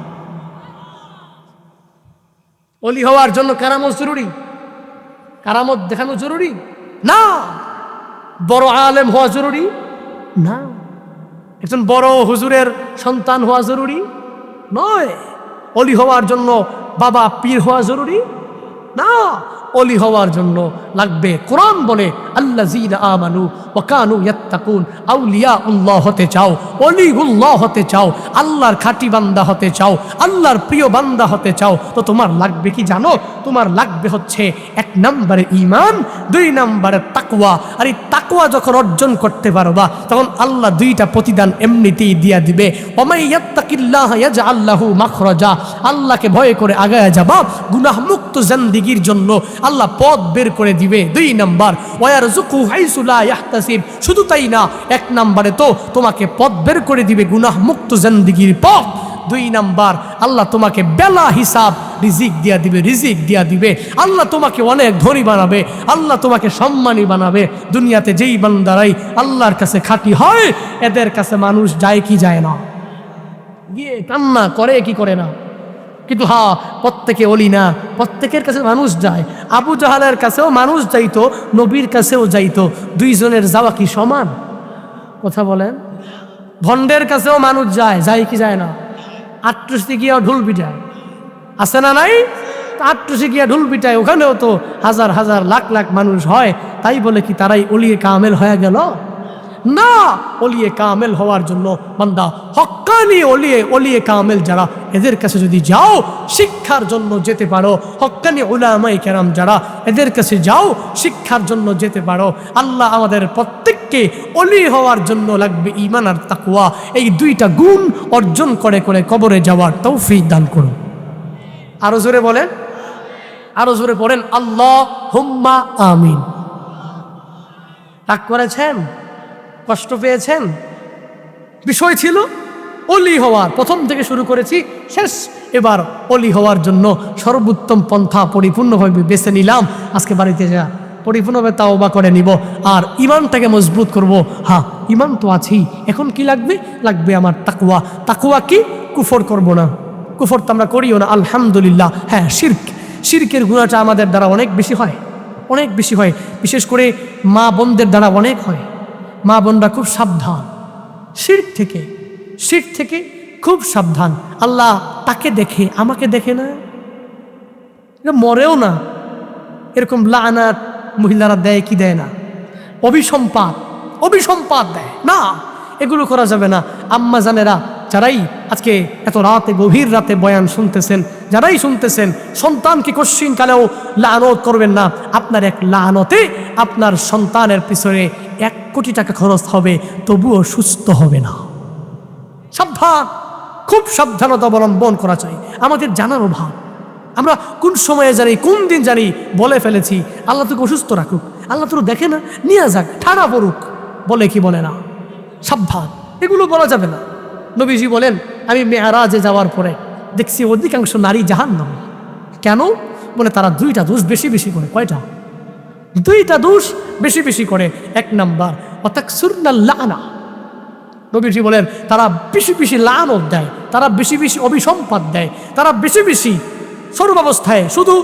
অলি হওয়ার জন্য কারামত জরুরি? কারামত দেখানো জরুরি না। বড় আলেম হওয়া জরুরি না। একজন বড় হুজুরের সন্তান হওয়া জরুরি নয়। অলি হওয়ার জন্য বাবা পীর হওয়া জরুরি না। অলি হওয়ার জন্য লাগবে, কোরআন বলে আল্লাযীনা আমানু ওয়া কানু ইয়াত্তাকুন। আউলিয়াউল্লাহ হতে চাও, অলিউল্লাহ হতে চাও, আল্লাহর খাঁটি বান্দা হতে চাও, আল্লাহর প্রিয় বান্দা হতে চাও, তো তোমার লাগবে কি জানো? তোমার লাগবে হচ্ছে 1 নম্বরে ঈমান, 2 নম্বরে তাকওয়া। আর এই তাকওয়া যখন অর্জন করতে পারবা, তখন আল্লাহ 2টা প্রতিদান এমনিতেই দিয়া দিবে। ওমাই ইয়াত্তাকিল্লাহ ইয়াজআল লাহু মাখরাজা। আল্লাহকে ভয় করে আগায়া যাবা, গুনাহ মুক্ত জিন্দেগির জন্য আল্লাহ পথ বের করে দিবে। 2 নাম্বার ওয়ারযুকু হাইসু লা ইয়াহতাসিব। শুধু তাই না, 1 নম্বরে তো তোমাকে পথ বের করে দিবে গুনাহ মুক্ত জিন্দেগির পথ। 2 নাম্বার আল্লাহ তোমাকে বেলা হিসাব রিজিক দিয়া দিবে, রিজিক দিয়া দিবে। আল্লাহ তোমাকে অনেক ধনী বানাবে, আল্লাহ তোমাকে সম্মানী বানাবে। দুনিয়াতে যেই বান্দারাই আল্লাহর কাছে খাঁটি হয়, এদের কাছে মানুষ যায় কি যায় না? গিয়ে কান্না করে কি করে না? কিন্তু হ্যাঁ, প্রত্যেকে অলি না, প্রত্যেকের কাছে মানুষ যায়। আবু জাহালের কাছেও মানুষ যাইতো, নবীর কাছেও যাইতো। 2 জনের যাওয়া কি সমান? কথা বলেন। ভণ্ডের কাছেও মানুষ যায়, যায় কি যায় না? আট্রসি গিয়া ঢোল পিটায়, আছে না নাই? আট্রসি গিয়া ঢোল পিটায়, ওখানেও তো হাজার হাজার লাখ লাখ মানুষ হয়। তাই বলে কি তারাই অলিয়ে কামেল হয়ে গেল? না। অলিয়ে কামেল হওয়ার জন্য বান্দা হক্কানি অলিয়ে কামেল যারা, এদের কাছে যদি যাও, শিক্ষার জন্য যেতে পারো। হক্কানি উলামায়ে কেরাম যারা, এদের কাছে যাও, শিক্ষার জন্য যেতে পারো। আল্লাহ আমাদের প্রত্যেককে অলি হওয়ার জন্য লাগবে ঈমান আর তাকওয়া। এই 2টা গুণ অর্জন করে করে কবরে যাওয়ার তৌফিক দান করুন। আরো জোরে বলেন, আরো জোরে পড়েন আল্লাহুম্মা আমিন। রাগ করেছেন? কষ্ট পেয়েছেন? বিষয় ছিল অলি হওয়ার, প্রথম থেকে শুরু করেছি, শেষ। এবার অলি হওয়ার জন্য সর্বোত্তম পন্থা পরিপূর্ণভাবে বেছে নিলাম। আজকে বাড়িতে যা পরিপূর্ণভাবে তাওবা করে নিব আর ঈমানটাকে মজবুত করব। হ্যাঁ, ঈমান তো আছেই, এখন কি লাগবে? লাগবে আমার তাকওয়া। তাকওয়া কি? কুফর করব না। কুফর তো আমরা করিও না, আলহামদুলিল্লাহ। হ্যাঁ, শিরকের গুনাহটা আমাদের দ্বারা অনেক বেশি হয়, অনেক বেশি হয়। বিশেষ করে মা বোনদের দ্বারা অনেক হয়। মা বোনরা খুব সাবধান শিরক থেকে খুব সাবধান। আল্লাহ তাকে দেখে, আমাকে দেখে না, মরেও না। এরকম লানাত মহিলারা দেয় কি দেয় না? অভিসম্পাদ দেয় না। এগুলো করা যাবে না। আম্মা জানেরা, যারাই আজকে এত রাতে, গভীর রাতে বয়ান শুনতেছেন, যারাই শুনতেছেন, সন্তানকে কশ্চিন কালেও লানত করবেন না। আপনার এক লানতে আপনার সন্তানের পিছনে 1 কোটি টাকা খরচ হবে, তবুও সুস্থ হবে না। সাবধান, খুব সাবধানতা অবলম্বন করা চাই। আমাদের জানার অভাব, আমরা কোন সময়ে জানি, কোন দিন জানি বলে ফেলেছি আল্লাহ তোকে অসুস্থ রাখুক, আল্লাহ তোর দেখে না, নিয়ে যাক, ঠাড়া পড়ুক, বলে কি বলে না? সাবধান, এগুলো বলা যাবে না। নবীজি বলেন, আমি মেরাজে যাওয়ার পরে দেখছি অধিকাংশ নারী জাহান্নামে। কেন? বলে তারা দুইটা দোষ বেশি বেশি করে। কয়টা? দুইটা দোষ বেশি বেশি করে। এক নাম্বার ওয়াতাকসুরনাল লানা, নবীজি বলেন তারা বেশি বেশি লানত দেয়, তারা বেশি বেশি অভিসম্পাত দেয়, তারা বেশি বেশি সর্বাবস্থায় শুধু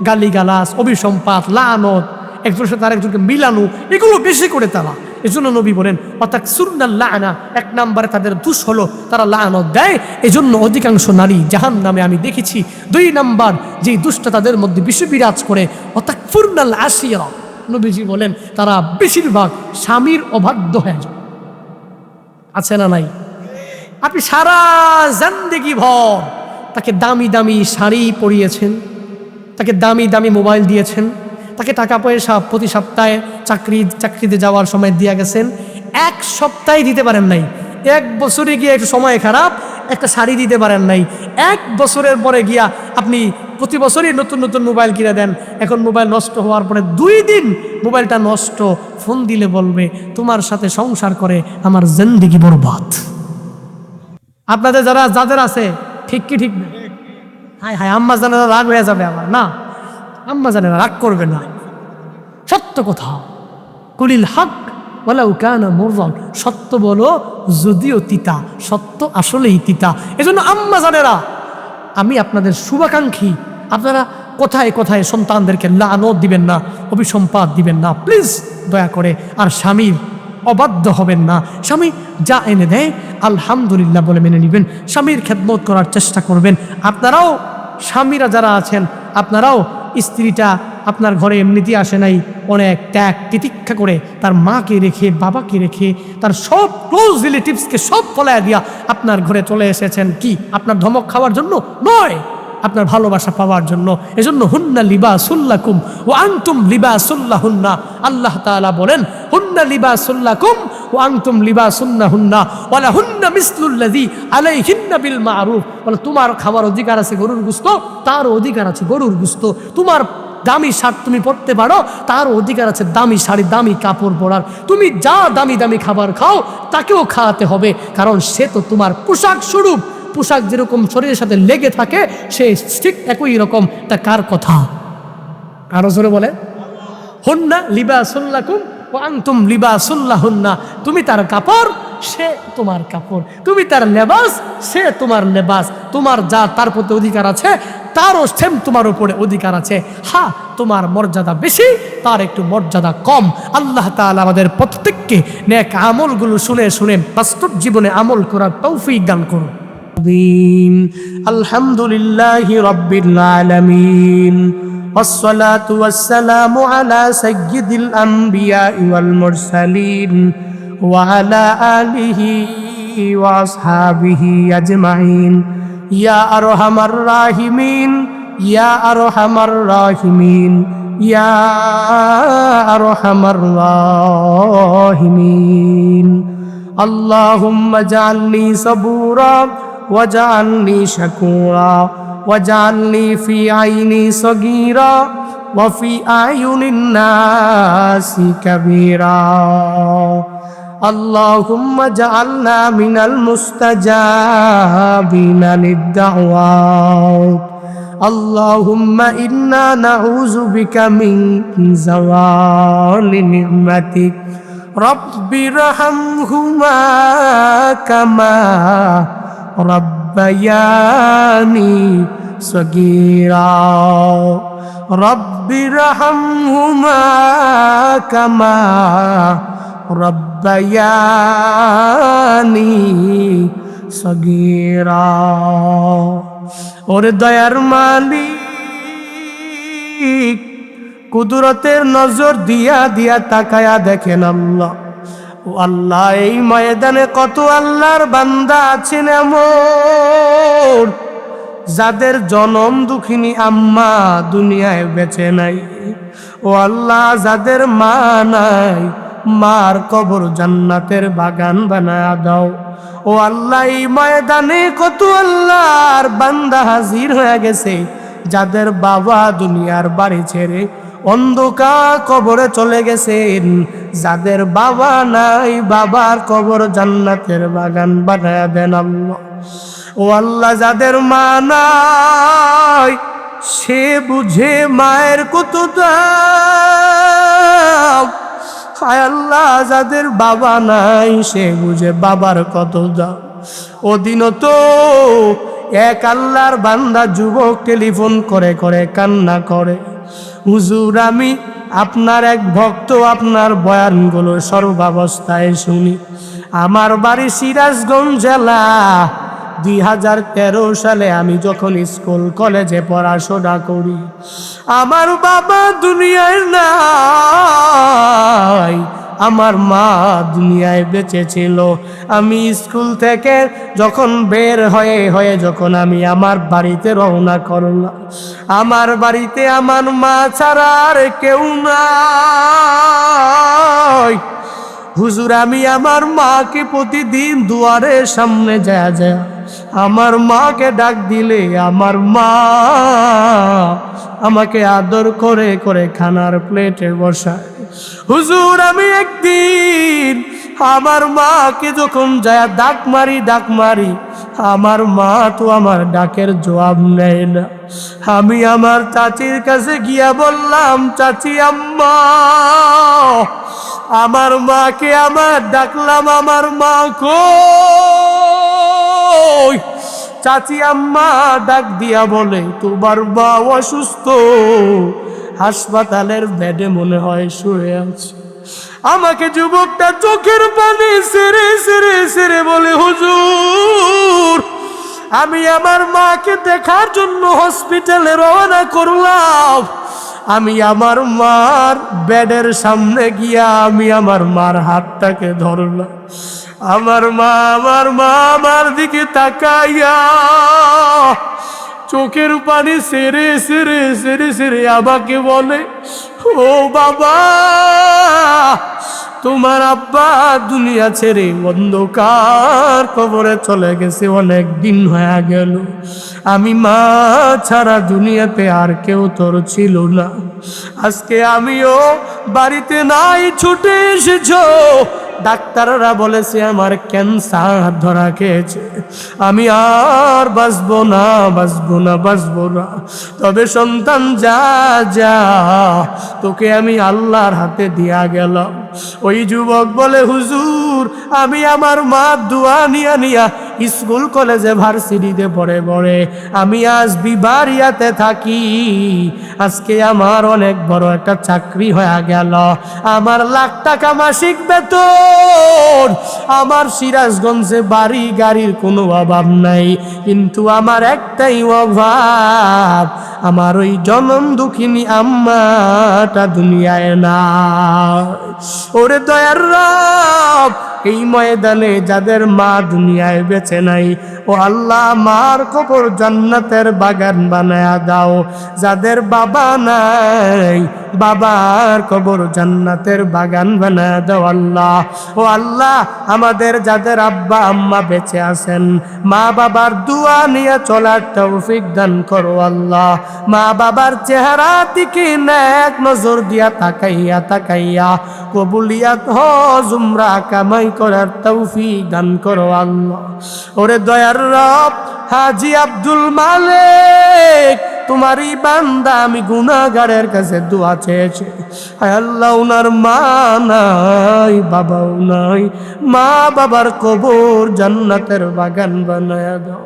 গালিগালাজ, অভিসম্পাত, লানত, একজনের সাথে আরেকজনকে মিলানো, এগুলো বেশি করে তারা। এজন্য নবী বলেন ওয়াতাকসুরনাল লানা, এক নম্বরে তাদের দোষ হলো তারা লানত দেয়, এজন্য অধিকাংশ নারী জাহান্নামে আমি দেখেছি। দুই নাম্বার যে দুষ্টা তাদের মধ্যে বেশি বিরাজ করে ওয়াতাকফুরনাল আশিরা, নবীজি বলেন তারা বেশিরভাগ স্বামীর অবাধ্য হয়ে যায়। আছে না নাই? আপনি সারা জিন্দেগি ভর তাকে দামি দামি শাড়ি পরিয়েছেন, তাকে দামি দামি মোবাইল দিয়েছেন, তাকে টাকা পয়সা প্রতি সপ্তাহে চাকরিতে যাওয়ার সময় দিয়ে গেছেন, এক সপ্তাহে দিতে পারেন নাই। এক বছরে গিয়ে একটু সময় খারাপ, একটা শাড়ি দিতে পারেন নাই। এক বছরের পরে গিয়া আপনি প্রতি বছরই নতুন নতুন মোবাইল কিনে দেন। এখন মোবাইল নষ্ট হওয়ার পরে 2 দিন মোবাইলটা নষ্ট, ফোন দিলে বলবে তোমার সাথে সংসার করে আমার জিন্দেগি বরবাদ। আপনাদের যাদের আছে ঠিক কি ঠিক না? হায় হায়, আম্মা জানেরা রাগ হয়ে যাবে আমার। না, আম্মা জানেরা রাগ করবে না, সত্য কথা। কুলিল হক ওয়ালাউ কানা মুররান, সত্য বলো যদিও তিতা, সত্য আসলেই তিতা। এজন্য আম্মা জানেরা আমি আপনাদের শুভাকাঙ্ক্ষী, আপনারা কোথায় কোথায় সন্তানদেরকে লানত দিবেন না, অভিসম্পাত দিবেন না প্লিজ, দয়া করে। আর স্বামীর অবাধ্য হবেন না। স্বামী যা এনে দেয় আলহামদুলিল্লাহ বলে মেনে নেবেন, স্বামীর খেদমত করার চেষ্টা করবেন। আপনারাও স্বামীরা যারা আছেন, আপনারাও স্ত্রীটা আপনার ঘরে এমনিতেই আসে নাই, অনেক ত্যাগ তিতিক্ষা করে তার মাকে রেখে, বাবাকে রেখে, তার সব ক্লোজ রিলেটিভসকে সব ফলায় দিয়া আপনার ঘরে চলে এসেছেন। কি আপনার ধমক খাওয়ার জন্য নয়, আপনার ভালোবাসা পাওয়ার জন্য। এজন্য হুন্না লিবাসুল লাকুম ওয়া আনতুম লিবাসুল লাহুন্না। আল্লাহ তাআলা বলেন হুন্না লিবাসুল লাকুম ওয়া আনতুম লিবাসুল লাহুন্না ওয়া লাহুন্না মিসলুল্লাযী আলাইহিন্না বিল মারুফ। বলে তোমার খাওয়ার অধিকার আছে গরুর গোশত, তার অধিকার আছে গরুর গোশত। তোমার দামি শার্ট তুমি পরতে পারো, তার অধিকার আছে দামি শাড়ি, দামি কাপড় পরার। তুমি যা দামি দামি খাবার খাও তাকেও খাওয়াতে হবে, কারণ সে তো তোমার পোশাক স্বরূপ। পোশাক যেরকম শরীরের সাথে লেগে থাকে, সে ঠিক একই রকম। তা কার কথা? আরো জোরে বলে হুন্না লিবাসুল লাকুম ওয়া আনতুম লিবাসুল লাহুন্না। তুমি তার কাপড়, সে তোমার কাপড়। তুমি তার লেবাস, সে তোমার লেবাস। তোমার যা তার প্রতি অধিকার আছে, তারও সেম তোমার উপরে অধিকার আছে। হ্যাঁ, তোমার মর্যাদা বেশি, তার একটু মর্যাদা কম। আল্লাহ তাআলা আমাদের প্রত্যেককে নেক আমলগুলো শুনে শুনে বাস্তব জীবনে আমল করার তৌফিক দান করুন। আলহামদুলিল্লাহি রাব্বিল আলামিন والصلاة والسلام على سيد الأنبياء والمرسلين وعلى آله وأصحابه أجمعين يا أرحم الراحمين يا أرحم الراحمين يا أرحم الراحمين اللهم اجعلني صبورا واجعلني شكورا واجعلني في عيني صغيرا وفي أعين الناس كبيرا اللهم اجعلنا من المستجابين للدعوات اللهم إنا نعوذ بك من زوال نعمتك رب ارحمهما كما ربياني صغيرا رب ارحمهما كما ربياني صغيرا ওরে দয়ার মালিক, কুদরতের নজর দিয়া দিয়া তাকায়া দেখেন আল্লাহ। ও আল্লাহ, এই ময়দানে কত আল্লাহর বান্দা আছেন এমন যাদের জনম দুঃখিনী আম্মা দুনিয়ায় বেঁচে নাই। ও আল্লাহ, যাদের মা নাই, মার কবর জান্নাতের বাগান বানায়া দাও। ও আল্লাহ, এই ময়দানে কত আল্লাহর বান্দা হাজির হয়ে গেছে যাদের বাবা দুনিয়ার বাড়ি ছেড়ে অন্ধকার কবরে চলে গেছেন। যাদের বাবা নাই, বাবার কবর জান্নাতের বাগান বানায়া দেন আল্লাহ। ও আল্লাহ, যাদের মা নাই সে বুঝে মায়ের কত দাম। হায় আল্লাহ, যাদের বাবা নাই সে বুঝে বাবার কত দাম। ওদিনও তো এক আল্লাহর বান্দা যুবক টেলিফোন করে করে কান্না করে, হুজুর আমি আপনার এক ভক্ত, আপনার বয়ানগুলো সর্বাবস্থায় শুনি। আমার বাড়ি সিরাজগঞ্জ জেলা। 2013 সালে আমি যখন স্কুল কলেজে পড়াশোনা করি, আমার বাবা দুনিয়ায় নাই, আমার মা দুনিয়ায় বেঁচে ছিল। আমি স্কুল থেকে যখন বের হয়ে যখন আমি আমার বাড়িতে রওনা করলাম, আমার বাড়িতে আমার মা ছাড়া আর কেউ নাই। হুজুর, আমি আমার মাকে প্রতিদিন দুয়ারের সামনে যায় আমার মাকে ডাক দিলে আমার মা আমাকে আদর করে করে খানার প্লেটে বসায়। হুজুর, আমি একদিন আমার মাকে যখন যায় ডাক মারি, আমার মা তো আমার ডাকের জবাব নেয় না। আমি আমার চাচির কাছে গিয়া বললাম, চাচি আম্মা, আমার মাকে আমার ডাকলাম, আমার মা কই? চাচি আম্মা ডাক দিয়া বলে, তোমার মা অসুস্থ, হাসপাতালের বেডে মনে হয় শুয়ে আছে। আমাকে যুবকটা চোখের পানি সেরে বলে, হুজুর, আমি আমার মাকে দেখার জন্য হসপিটালে রওনা করলাম। আমি আমার মার বেডের সামনে গিয়া আমি আমার মার হাতটাকে ধরলাম। আমার মা আমার দিকে তাকাইয়া চোখের পানি সেরে আমাকে বলে, ও বাবা, তোমার আব্বা দুনিয়া ছেড়ে অন্ধকার কবরে চলে গেছে, অনেক দিন হয়ে গেল। আমি মা ছাড়া দুনিয়াতে আর কেউ তোর ছিল না। আজকে আমিও বাড়িতে নাই, ছুটে এসেছো। ডাক্তাররা বলেছে আমার ক্যান্সার ধরা খেয়েছে, আমি আর বাঁচবো না। তবে সন্তান, যা তোকে আমি আল্লাহর হাতে দিয়া গেলাম। ওই যুবক বলে, হুজুর, আমি আমার মা দোয়া নিয়া স্কুল কলেজে ভার্সিটিতে পড়ে আমি আজ বিবারিয়াতে থাকি। আজকে আমার অনেক বড় একটা চাকরি হয়ে গেল, আমার লাখ টাকা মাসিক বেতন, আমার সিরাজগঞ্জে বাড়ি গাড়ির কোনো অভাব নাই। কিন্তু আমার একটাই অভাব, আমার ওই জনম দুঃখিনী আম্মাটা দুনিয়ায় না। ওরে দয়ার রব, এই ময়দানে যাদের মা দুনিয়ায় বেঁচে নাই, ও আল্লাহ, মার কবর জান্নাতের বাগান বানায়া দাও। যাদের বাবা নাই, বাবার কবর জান্নাতের বাগান বানায়া দাও আল্লাহ। ও আল্লাহ, আমাদের যাদের আব্বা আম্মা বেঁচে আছেন, মা বাবার দোয়া নিয়ে চলার তৌফিক দান করো আল্লাহ। মা বাবার চেহারা দিকে নেক নজর দিয়া তাকাইয়া কবুলিয়াত হজ উমরা কামাই করার তৌফিক দান করো আল্লাহ। ওরে দয়ার রব, হাজী আব্দুল মালিক তোমারই বান্দা, আমি গুনাহগারের কাছে দোয়া চেয়েছি। হায় আল্লাহ, ওনার মা নাই, বাবাও নাই, মা বাবার কবর জান্নাতের বাগান বানায়া দাও।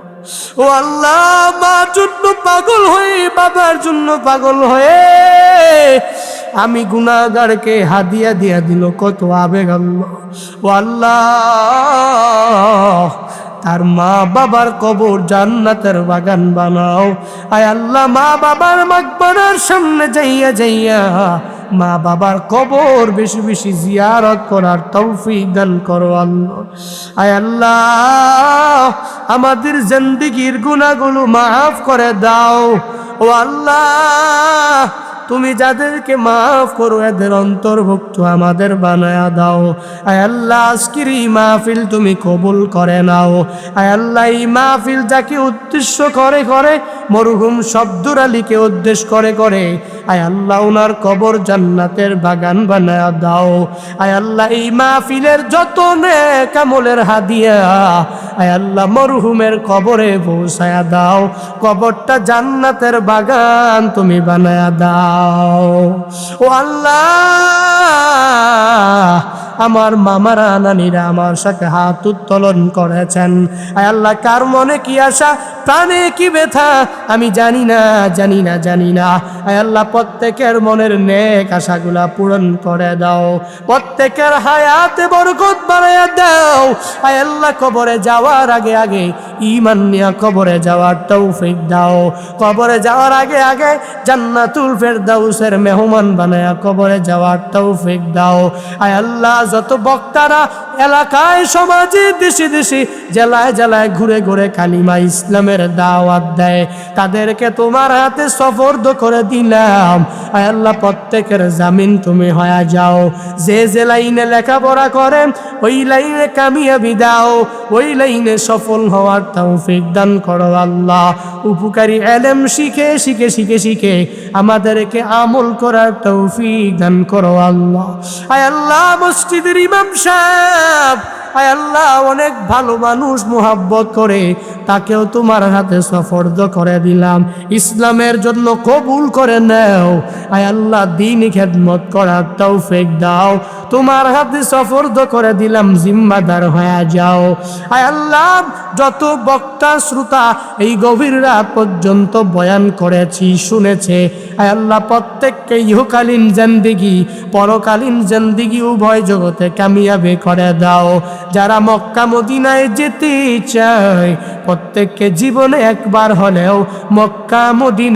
ও আল্লাহ, মার জন্য পাগল হয়ে, বাবার জন্য পাগল হয়ে আমি গুনাহগারকে হাদিয়া দিয়া দিল কত আবেগ আল্লাহ। ও আল্লাহ, তার মা বাবার কবর জান্নাতের বাগান বানাও। আয় আল্লাহ, মা বাবার মাকবারার সামনে যাইয়া মা বাবার কবর বেশি বেশি জিয়ারত করার তৌফিক দান করো আল্লাহ। আয় আল্লাহ, আমাদের জিন্দেগির গুনাহগুলো মাফ করে দাও। ও আল্লাহ, তুমি যাদেরকে মাফ করো এদের অন্তর্ভুক্ত আমাদের বানায়া দাও। আয় আল্লাহ আজকের এই মাহফিল তুমি কবুল করে নাও। আয় আল্লাহ এই মাহফিল যাকে উদ্দেশ্য করে করে, মরহুম শব্দুর আলীকে উদ্দেশ্য করে করে, আয় আল্লাহ উনার কবর জান্নাতের বাগান বানায়া দাও। আয় আল্লাহ এই মাহফিলের যত নেক আমলের হাদিয়া আয় আল্লাহ মরহুমের কবরে পৌঁছায়া দাও, কবরটা জান্নাতের বাগান তুমি বানায়া দাও। ও আল্লাহ, আমার মামারা নানিরা আমার সাথে হাত উত্তোলন করেছেন। আয় আল্লাহ কার মনে কি আশা, প্রাণে কি ব্যথা আমি জানি না, জানি না, জানি না। আয় আল্লাহ প্রত্যেকের মনের নেক আশাগুলা পূরণ করে দাও, প্রত্যেকের হায়াতে বরকত বাড়াইয়া দাও। আয় আল্লাহ কবরে যাওয়ার আগে আগে ঈমান নিয়ে কবরে যাওয়ার তৌফিক দাও, কবরে যাওয়ার আগে আগে জান্নাতুল ফেরদাউসের মেহমান বানায়া কবরে যাওয়ার তৌফিক দাও। আয় আল্লাহ যত বক্তারা এলাকায় সমাজে দেশে দেশে জেলায় জেলায় ঘুরে ঘুরে কালিমা ইসলামের দাওয়াত দেয়, তাদেরকে তোমার হাতে সফর্দ করে দিলাম। আয় আল্লাহ প্রত্যেকের জামিন তুমি হয়ে যাও। যে যে লাইনে লেখাপড়া করেন ওই লাইনে কামিয়াবি দাও, ওই লাইনে সফল হওয়ার তৌফিক দান করো আল্লাহ। উপকারী ইলম শিখে শিখে শিখে শিখে আমাদেরকে আমল করার তৌফিক দান করো আল্লাহ। আয় আল্লাহ মসজিদের ইমাম সাহেব, আয় আল্লাহ অনেক ভালো মানুষ, মুহাব্বত করে, তাকেও তোমার হাতে সফর্দ করে দিলাম, ইসলামের জন্য কবুল করে নাও। আয় আল্লাহ দ্বীনি খেদমত করার তৌফিক দাও, তোমার হাতে সফর্দ করে দিলাম, জিম্মাদার হয়ে যাও। আয় আল্লাহ যত বক্তা শ্রোতা এই গভীর রাত পর্যন্ত বয়ান করেছি শুনেছে, আয় আল্লাহ প্রত্যেককে ইহকালীন জিন্দেগি পরকালীন জিন্দেগি উভয় জগতে কামিয়াবি করে দাও। যারা মক্কা মদিনায় যেতে চায় প্রত্যেককে জীবনে একবার হলেও মক্কা মদিনা